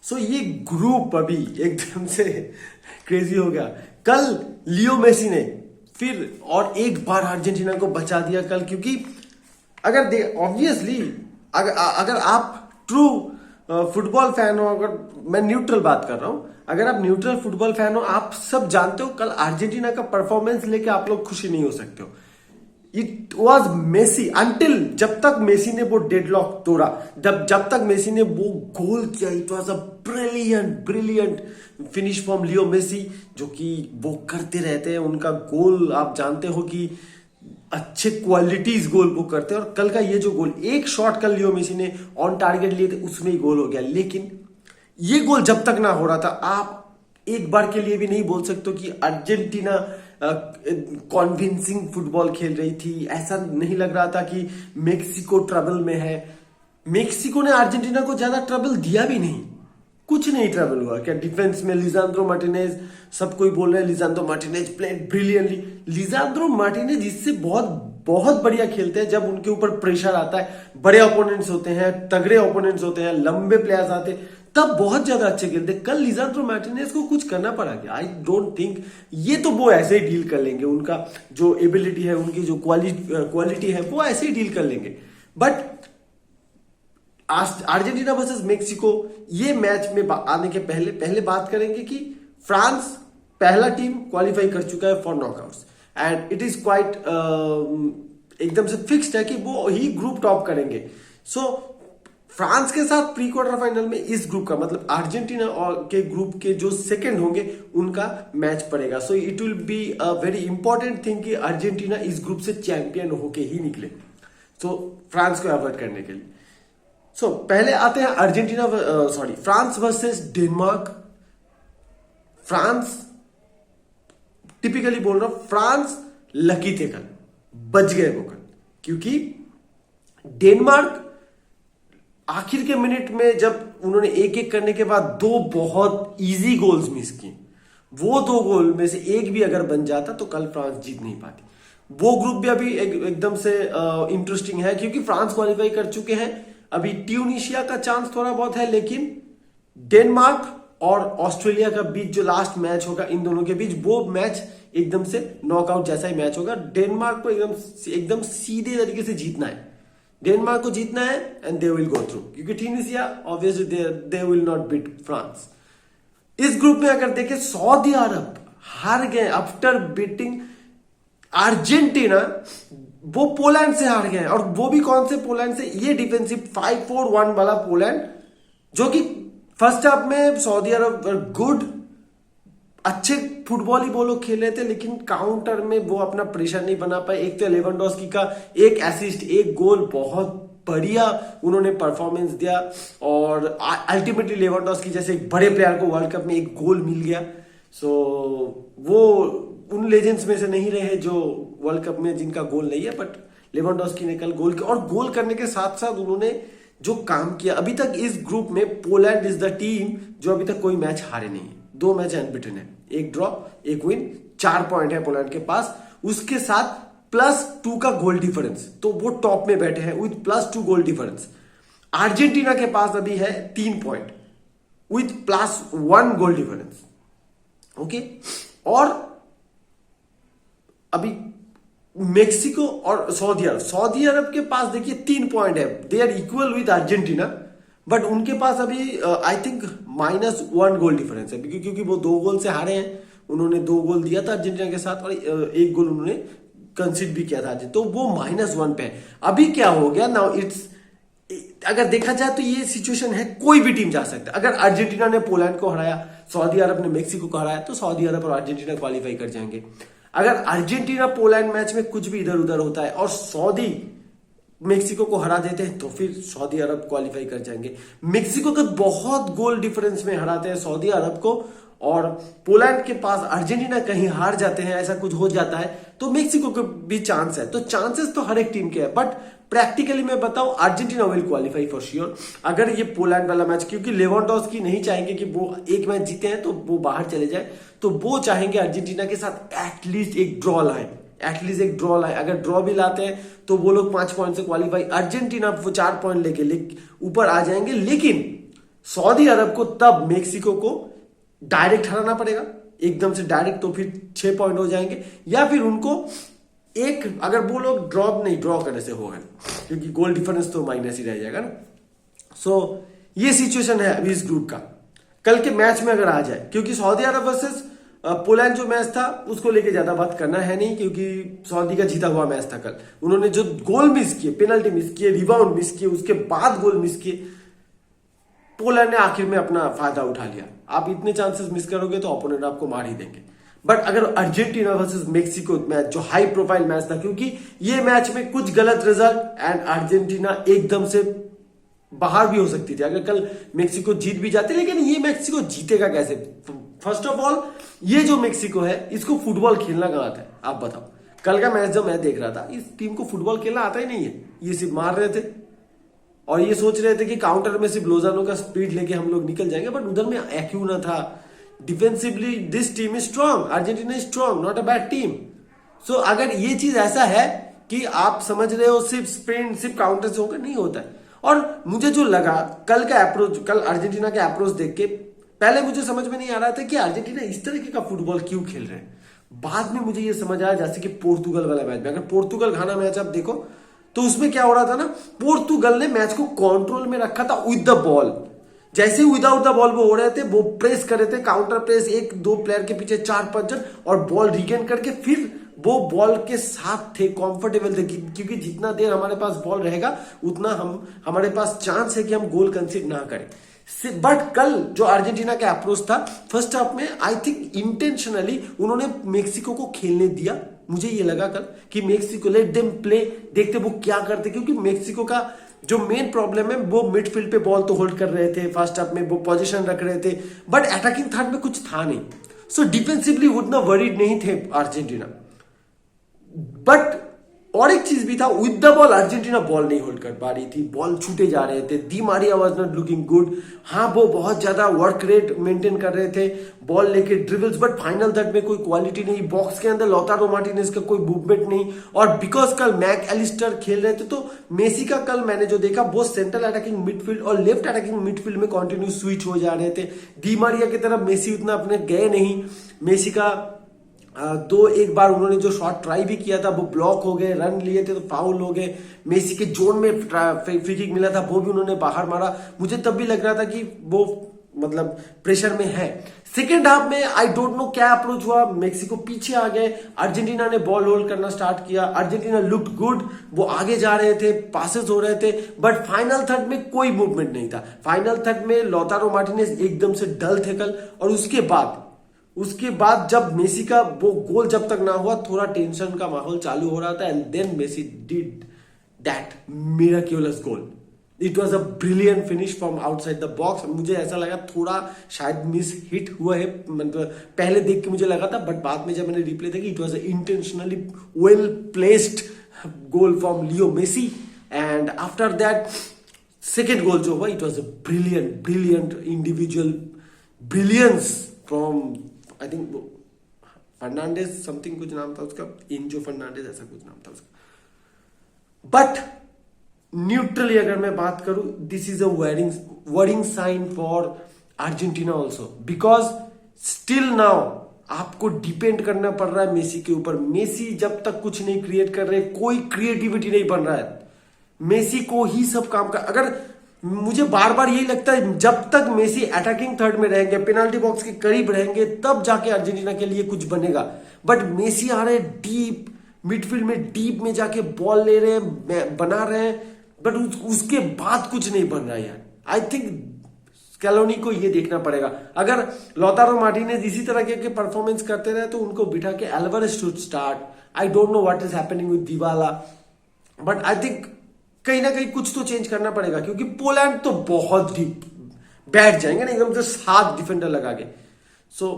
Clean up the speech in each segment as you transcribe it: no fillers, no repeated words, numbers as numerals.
सो ये ग्रुप अभी एकदम से क्रेजी हो गया। कल लियो मेसी ने फिर और एक बार अर्जेंटीना को बचा दिया कल, क्योंकि अगर ऑब्वियसली अगर आप ट्रू फुटबॉल फैन हो, अगर मैं न्यूट्रल बात कर रहा हूं, अगर आप न्यूट्रल फुटबॉल फैन हो, आप सब जानते हो कल अर्जेंटीना का परफॉर्मेंस लेके आप लोग खुशी नहीं हो सकते हो। इट वॉज मेसी अंटिल, जब तक मेसी ने वो डेडलॉक तोड़ा, जब तक मेसी ने वो गोल किया, it was a brilliant finish from Leo Messi, जो कि वो करते रहते हैं। उनका गोल आप जानते हो कि अच्छे क्वालिटीज गोल वो करते हैं, और कल का ये जो गोल, एक शॉट कल लियो मेसी ने ऑन टारगेट लिए थे, उसमें ही गोल हो गया। लेकिन ये गोल जब तक ना हो रहा था, आप एक बार के लिए भी नहीं बोल सकते कि अर्जेंटीना कॉन्विंसिंग फुटबॉल खेल रही थी। ऐसा नहीं लग रहा था कि मेक्सिको ट्रबल में है। मेक्सिको ने अर्जेंटीना को ज्यादा ट्रबल दिया भी नहीं, कुछ नहीं ट्रबल हुआ। क्या डिफेंस में लिसांद्रो मार्टिनेज, सब कोई बोल रहे हैं लिसांद्रो मार्टिनेज प्लेड ब्रिलियंटली। लिसांद्रो मार्टिनेज इससे बहुत बढ़िया खेलते हैं जब उनके ऊपर प्रेशर आता है, बड़े ओपोनेंट्स होते हैं, तगड़े ओपोनेंट्स होते हैं, लंबे प्लेयर्स आते हैं, तब बहुत ज्यादा अच्छे खेलते। कल लिसांद्रो मार्टिनेज को कुछ करना पड़ा क्या? I don't think. ये तो वो ऐसे ही डील कर लेंगे, उनका जो एबिलिटी है, उनकी जो क्वालिटी है, वो ऐसे ही डील कर लेंगे। बट अर्जेंटीना वर्सेस मेक्सिको, ये मैच में आने के पहले बात करेंगे कि फ्रांस पहला टीम क्वालिफाई कर चुका है for knockouts, and it is quite एकदम से फिक्स्ड है कि वो ही ग्रुप टॉप करेंगे। सो फ्रांस के साथ प्री क्वार्टर फाइनल में इस ग्रुप का मतलब अर्जेंटीना और के ग्रुप के जो सेकंड होंगे उनका मैच पड़ेगा। So it will be a very important thing कि अर्जेंटीना इस ग्रुप से चैंपियन होके ही निकले, सो फ्रांस को अवॉइड करने के लिए। सो पहले आते हैं France versus Denmark. France, typically बोल रहा हूं, फ्रांस लकी थे कल, बच गए वो कल, क्योंकि डेनमार्क आखिर के मिनट में जब उन्होंने एक एक करने के बाद दो बहुत इजी गोल्स मिस किए, वो दो गोल में से एक भी अगर बन जाता तो कल फ्रांस जीत नहीं पाती। वो ग्रुप भी अभी एकदम से इंटरेस्टिंग है, क्योंकि फ्रांस क्वालिफाई कर चुके हैं। अभी ट्यूनीशिया का चांस थोड़ा बहुत है, लेकिन डेनमार्क और ऑस्ट्रेलिया का बीच जो लास्ट मैच होगा, इन दोनों के बीच, वो मैच एकदम से नॉकआउट जैसा ही मैच होगा। डेनमार्क को एकदम सीधे तरीके से जीतना है, डेनमार्क को जीतना है, and they will go through, क्योंकि Tunisia obviously they will not beat France. इस ग्रुप में अगर देखें, सऊदी अरब हार गए आफ्टर बीटिंग अर्जेंटीना। वो पोलैंड से हार गए, और वो भी कौन से पोलैंड से? ये डिफेंसिव 5-4-1 वाला पोलैंड, जो कि फर्स्ट हाफ में सऊदी अरब गुड, अच्छे फुटबॉल ही वो लोग खेल रहे थे, लेकिन काउंटर में वो अपना प्रेशर नहीं बना पाए। एक तो लेवेंडोस्की का एक असिस्ट, एक गोल, बहुत बढ़िया उन्होंने परफॉर्मेंस दिया, और अल्टीमेटली लेवेंडोस्की जैसे एक बड़े प्लेयर को वर्ल्ड कप में एक गोल मिल गया। सो वो उन लेजेंड्स में से नहीं रहे जो वर्ल्ड कप में जिनका गोल नहीं है, बट लेवेंडोस्की ने कल गोल किया, और गोल करने के साथ साथ उन्होंने जो काम किया। अभी तक इस ग्रुप में पोलैंड इज द टीम जो अभी तक कोई मैच हारे नहीं है, 2 मैच अनबीटन है, 1 ड्रॉ 1 विन, 4 पॉइंट है पोलैंड के पास। उसके साथ +2 का गोल डिफरेंस, तो वो टॉप में बैठे हैं विथ +2 गोल डिफरेंस। अर्जेंटीना के पास अभी है 3 point with +1 goal difference. Okay, और अभी मेक्सिको और सऊदी अरब के पास देखिए 3 पॉइंट है, they are equal with Argentina, but उनके पास अभी आई थिंक -1 गोल डिफरेंस है, क्योंकि वो 2 गोल से हारे हैं। उन्होंने 2 गोल दिया था अर्जेंटीना के साथ, और 1 गोल उन्होंने कंसीड भी किया था, तो वो -1 पे है। अभी क्या हो गया नाउ, इट्स, अगर देखा जाए तो ये सिचुएशन है, कोई भी टीम जा सकता है। अगर अर्जेंटीना ने पोलैंड को हराया, सऊदी अरब ने मेक्सिको को हराया, तो सऊदी अरब और अर्जेंटीना क्वालिफाई कर जाएंगे। अगर अर्जेंटीना पोलैंड मैच में कुछ भी इधर उधर होता है और सऊदी मेक्सिको को हरा देते हैं, तो फिर सऊदी अरब क्वालिफाई कर जाएंगे। मेक्सिको को बहुत गोल डिफरेंस में हराते हैं सऊदी अरब को, और पोलैंड के पास अर्जेंटीना कहीं हार जाते हैं, ऐसा कुछ हो जाता है, तो मेक्सिको को भी चांस है। तो चांसेस तो हर एक टीम के है, बट प्रैक्टिकली मैं बताऊं, Argentina will qualify for sure. अगर ये पोलैंड वाला मैच, क्योंकि लेवेंडोस्की नहीं चाहेंगे कि वो एक मैच जीते हैं तो वो बाहर चले जाए, तो वो चाहेंगे अर्जेंटीना के साथ एटलीस्ट एक ड्रॉ लाए, अगर ड्रॉ भी लाते हैं तो वो लोग 5 पॉइंट से क्वालिफाई, अर्जेंटीना वो 4 पॉइंट लेके ऊपर आ जाएंगे। लेकिन सऊदी अरब को तब मेक्सिको को डायरेक्ट हराना पड़ेगा एकदम से डायरेक्ट, तो फिर 6 पॉइंट हो जाएंगे, या फिर उनको एक, अगर वो लोग ड्रॉ करने से होगा क्योंकि गोल डिफरेंस तो माइनस ही रह जाएगा ना। सो ये सिचुएशन है अभी इस ग्रुप का। कल के मैच में अगर आ जाए, क्योंकि सऊदी अरब वर्सेस पोलैंड जो मैच था उसको लेके ज्यादा बात करना है नहीं, क्योंकि सऊदी का जीता हुआ मैच था कल। उन्होंने जो गोल मिस किए, पेनल्टी मिस किए, रिबाउंड मिस किए, उसके बाद गोल मिस किए, पोलैंड ने आखिर में अपना फायदा उठा लिया। आप इतने चांसेस मिस करोगे तो ओपोनेंट आपको मार ही देंगे। बट अगर अर्जेंटीना वर्सेस मेक्सिको मैच जो हाई प्रोफाइल मैच था, क्योंकि ये मैच में कुछ गलत रिजल्ट एंड अर्जेंटीना एकदम से बाहर भी हो सकती थी अगर कल मेक्सिको जीत भी जाती, लेकिन ये मेक्सिको जीतेगा कैसे? फर्स्ट ऑफ ऑल, ये जो मेक्सिको है इसको फुटबॉल खेलना कहाँ आता है आप बताओ? कल का मैच जब मैं देख रहा था, इस टीम को फुटबॉल खेलना आता ही नहीं है। ये सिर्फ मार रहे थे और ये सोच रहे थे कि काउंटर में सिर्फ लोजानो का स्पीड लेके हम लोग निकल जाएंगे, बट उधर में एक्यू ना था। Defensively this team is strong, Argentina is strong, not a bad team. So अगर ये चीज ऐसा है कि आप समझ रहे हो सिर्फ स्प्रिंट, सिर्फ काउंटर से होकर, नहीं होता है। और मुझे जो लगा कल का अप्रोच, कल अर्जेंटीना का अप्रोच देख के पहले मुझे समझ में नहीं आ रहा था कि अर्जेंटीना इस तरीके का फुटबॉल क्यों खेल रहे हैं। बाद में मुझे ये समझ आया, जैसे कि पोर्तुगल वाला मैच में, अगर पोर्तुगल घाना मैच आप देखो तो उसमें क्या हो रहा था ना, पोर्तुगल ने मैच को कंट्रोल में रखा था विद द बॉल। जैसे ही विदाउट द बॉल वो हो रहे थे, वो प्रेस कर रहे थे, काउंटर प्रेस, 1-2 प्लेयर के पीछे 4-5 जन, और बॉल रिगेन करके फिर वो बॉल के साथ थे, कंफर्टेबल थे, क्योंकि जितना देर हमारे पास बॉल रहेगा उतना हमारे पास चांस है कि हम गोल कंसीड ना करें। बट कल जो अर्जेंटीना का अप्रोच था फर्स्ट हाफ में, आई थिंक इंटेंशनली उन्होंने मेक्सिको को खेलने दिया। मुझे ये लगा कल कि मेक्सिको, लेट देम प्ले, देखते वो क्या करते, क्योंकि मेक्सिको का जो मेन प्रॉब्लम है वो मिडफील्ड पे बॉल तो होल्ड कर रहे थे, फर्स्ट हाफ में वो पोजीशन रख रहे थे, बट अटैकिंग थर्ड में कुछ था नहीं। सो डिफेंसिवली उतना वरीड नहीं थे अर्जेंटीना। बट और एक चीज भी था, with the ball Argentina ball नहीं होल्ड कर पा रही थी, बॉल छूटे जा रहे थे। Di Maria was not looking good. हाँ, वो बहुत ज्यादा वर्क रेट मेंटेन कर रहे थे बॉल लेके, ड्रिबल्स, बट फाइनल थर्ड में कोई क्वालिटी नहीं, बॉक्स के अंदर लौतारो मार्टिनेज का कोई मूवमेंट नहीं। और बिकॉज कल मैक एलिस्टर खेल रहे थे, तो मेसी का कल मैंने जो देखा वो सेंट्रल अटैकिंग मिडफील्ड और लेफ्ट अटैकिंग मिडफील्ड में कंटिन्यू स्विच हो जा रहे थे। दी मारिया की तरफ मेसी उतना अपने गए नहीं। मेसी का एक बार उन्होंने जो शॉट ट्राई भी किया था वो ब्लॉक हो गए, रन लिए थे तो फाउल हो गए। मेसी के जोन में फ्री किक मिला था, वो भी उन्होंने बाहर मारा। मुझे तब भी लग रहा था कि वो मतलब प्रेशर में है। सेकेंड हाफ में आई डोंट नो क्या अप्रोच हुआ, मेक्सिको पीछे आ गए, अर्जेंटीना ने बॉल होल्ड करना स्टार्ट किया। अर्जेंटीना लुक्ड गुड, वो आगे जा रहे थे, पासेस हो रहे थे, बट फाइनल थर्ड में कोई मूवमेंट नहीं था। फाइनल थर्ड में लौतारो मार्टिनेज एकदम से डल थे कल। और उसके बाद जब मेसी का वो गोल जब तक ना हुआ, थोड़ा टेंशन का माहौल चालू हो रहा था, and then Messi did that miraculous goal. It was a brilliant finish from outside the box. मुझे ऐसा लगा थोड़ा शायद मिस हिट हुआ है, मतलब पहले देख के मुझे लगा था, बट बाद में जब मैंने रिप्ले देखी, it was a intentionally well placed goal from Leo Messi. And after that second goal जो हुआ, it was a brilliant individual brilliance from, I think Fernandez something कुछ नाम था उसका, इंजो फर्नांडेज ऐसा कुछ नाम था उसका। बट न्यूट्रली अगर मैं बात करूं, this is a worrying sign for Argentina also, because still now आपको डिपेंड करना पड़ रहा है मेसी के ऊपर। मेसी जब तक कुछ नहीं क्रिएट कर रहे, कोई क्रिएटिविटी नहीं बन रहा है, मेसी को ही सब काम का। अगर मुझे बार बार यही लगता है, जब तक मेसी अटैकिंग थर्ड में रहेंगे, पेनाल्टी बॉक्स के करीब रहेंगे, तब जाके अर्जेंटीना के लिए कुछ बनेगा। बट मेसी आ रहे डीप मिडफील्ड में, डीप में जाके बॉल ले रहे हैं, बना रहे हैं, बट उसके बाद कुछ नहीं बन रहा है यार। आई थिंक स्कैलोनी को ये देखना पड़ेगा। अगर लौतारो मार्टिनेज इसी तरह के परफॉर्मेंस करते रहे तो उनको बिठा के Alvarez should start. I don't know what is happening with Dybala, but I think कहीं ना कहीं कुछ तो चेंज करना पड़ेगा, क्योंकि पोलैंड तो बहुत डीप बैठ जाएंगे ना एकदम से 7 डिफेंडर लगा के। So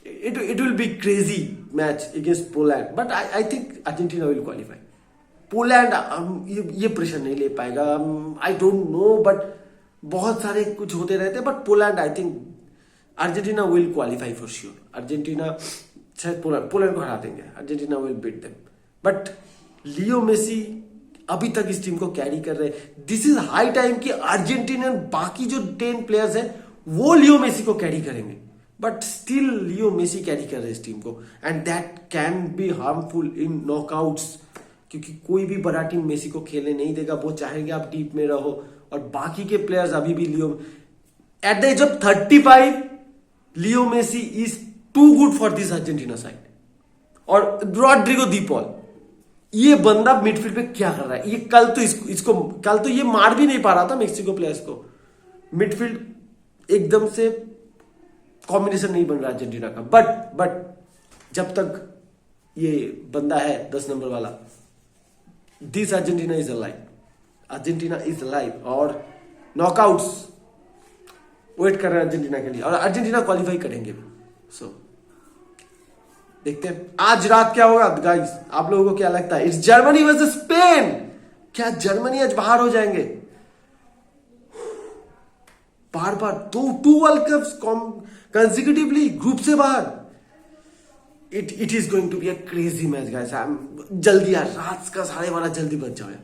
it will be crazy match against Poland, but I think Argentina will qualify. Poland ये प्रेशर नहीं ले पाएगा, आई डोंट नो, बट बहुत सारे कुछ होते रहते, but Poland, I think Argentina will qualify for sure. Argentina शायद पोलैंड को हरा देंगे, Argentina will beat them. But Leo Messi अभी तक इस टीम को कैरी कर रहे हैं। दिस इज हाई टाइम कि अर्जेंटीना बाकी जो 10 प्लेयर्स हैं वो लियो मेसी को कैरी करेंगे, but still Leo Messi carry कर रहे हैं इस टीम को, and that can be harmful in knockouts, क्योंकि कोई भी बड़ा टीम मेसी को खेलने नहीं देगा। वो चाहेंगे आप डीप में रहो, और बाकी के प्लेयर्स अभी भी Leo at the age of 35 Leo Messi is too good for this Argentina side. और रॉड्रिगो दी पॉल, ये बंदा मिडफील्ड पे क्या कर रहा है? ये कल तो इसको कल तो ये मार भी नहीं पा रहा था मेक्सिको प्लेयर्स को। मिडफील्ड एकदम से कॉम्बिनेशन नहीं बन रहा अर्जेंटीना का, बट जब तक ये बंदा है 10 नंबर वाला, this Argentina is alive, Argentina is alive. और नॉकआउट्स वेट कर रहे हैं अर्जेंटीना के लिए, और अर्जेंटीना क्वालिफाई करेंगे। सो देखते हैं आज रात क्या होगा गाइस, आप लोगों को क्या लगता है? It's Germany versus Spain. क्या जर्मनी आज बाहर हो जाएंगे? बार बार two World Cups consecutively group से बाहर। It is going to be a crazy match guys. जल्दी यार, रात का 12:30 जल्दी बच जाओ यार।